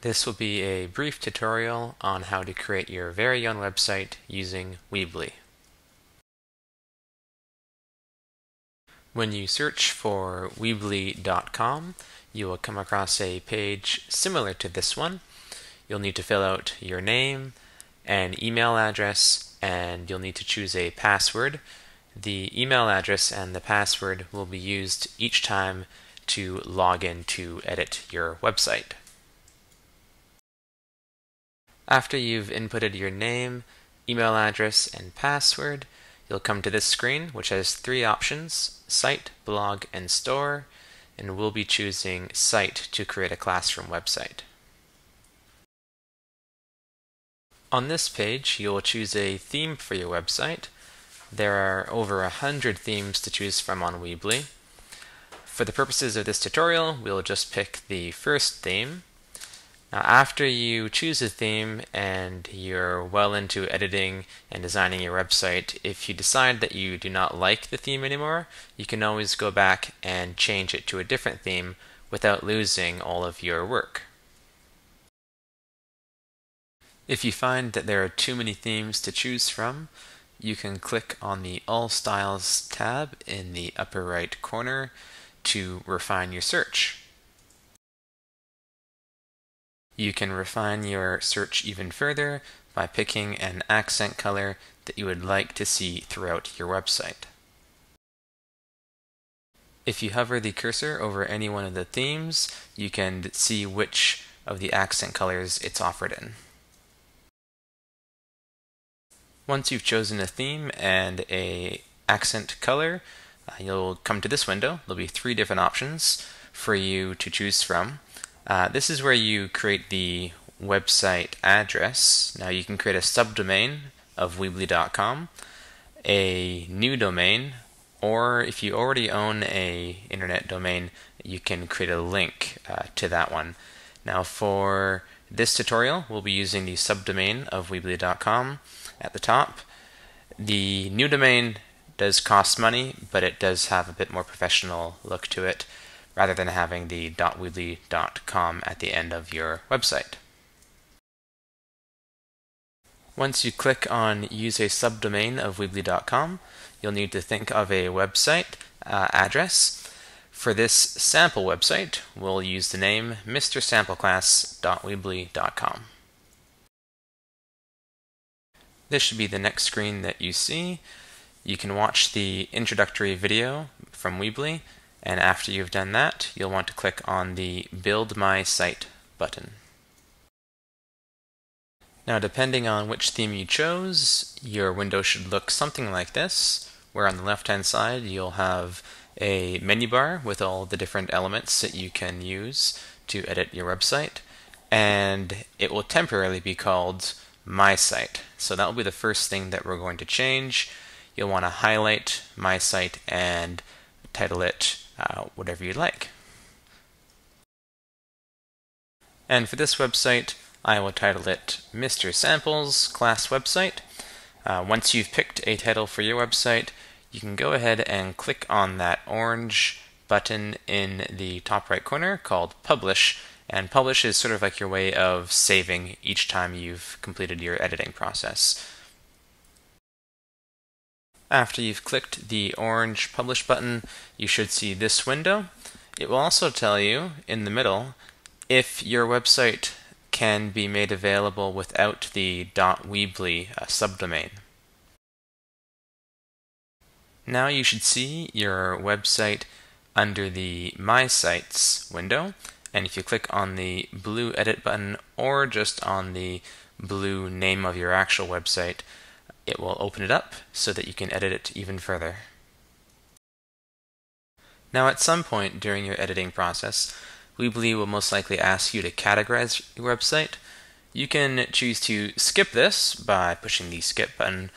This will be a brief tutorial on how to create your very own website using Weebly. When you search for Weebly.com, you will come across a page similar to this one. You'll need to fill out your name and email address, and you'll need to choose a password. The email address and the password will be used each time to log in to edit your website. After you've inputted your name, email address, and password, you'll come to this screen, which has three options: Site, Blog, and Store, and we'll be choosing Site to create a classroom website. On this page, you'll choose a theme for your website. There are over 100 themes to choose from on Weebly. For the purposes of this tutorial, we'll just pick the first theme. Now, after you choose a theme and you're well into editing and designing your website, if you decide that you do not like the theme anymore, you can always go back and change it to a different theme without losing all of your work. If you find that there are too many themes to choose from, you can click on the All Styles tab in the upper right corner to refine your search. You can refine your search even further by picking an accent color that you would like to see throughout your website. If you hover the cursor over any one of the themes, you can see which of the accent colors it's offered in. Once you've chosen a theme and an accent color, you'll come to this window. There'll be three different options for you to choose from. This is where you create the website address. Now you can create a subdomain of Weebly.com, a new domain, or if you already own an internet domain, you can create a link to that one. Now for this tutorial, we'll be using the subdomain of Weebly.com at the top. The new domain does cost money, but it does have a bit more professional look to it, rather than having the .weebly.com at the end of your website. Once you click on Use a subdomain of Weebly.com, you'll need to think of a website address. For this sample website, we'll use the name mrsampleclass.weebly.com. This should be the next screen that you see. You can watch the introductory video from Weebly, and after you've done that, you'll want to click on the Build My Site button. Now, depending on which theme you chose, your window should look something like this, where on the left-hand side you'll have a menu bar with all the different elements that you can use to edit your website, and it will temporarily be called My Site. So that will be the first thing that we're going to change. You'll want to highlight My Site and title it whatever you'd like. And for this website, I will title it Mr. Samples Class Website. Once you've picked a title for your website, you can go ahead and click on that orange button in the top right corner called Publish, and Publish is sort of like your way of saving each time you've completed your editing process. After you've clicked the orange Publish button, you should see this window. It will also tell you in the middle if your website can be made available without the .weebly subdomain. Now you should see your website under the My Sites window, and if you click on the blue Edit button or just on the blue name of your actual website, it will open it up so that you can edit it even further. Now, at some point during your editing process, Weebly will most likely ask you to categorize your website. You can choose to skip this by pushing the skip button,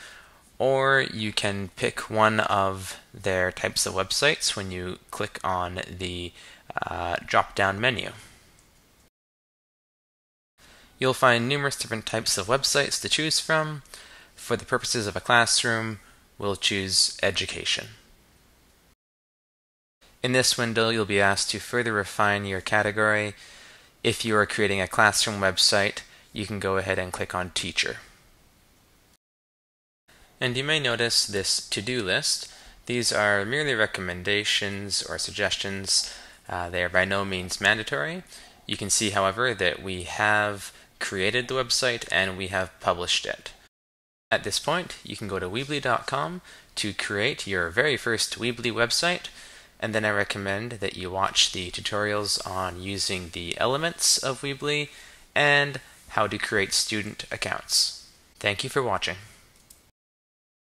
or you can pick one of their types of websites when you click on the drop-down menu. You'll find numerous different types of websites to choose from. For the purposes of a classroom, we'll choose Education. In this window, you'll be asked to further refine your category. If you are creating a classroom website, you can go ahead and click on Teacher. And you may notice this to-do list. These are merely recommendations or suggestions. They are by no means mandatory. You can see, however, that we have created the website and we have published it. At this point, you can go to Weebly.com to create your very first Weebly website, and then I recommend that you watch the tutorials on using the elements of Weebly and how to create student accounts. Thank you for watching.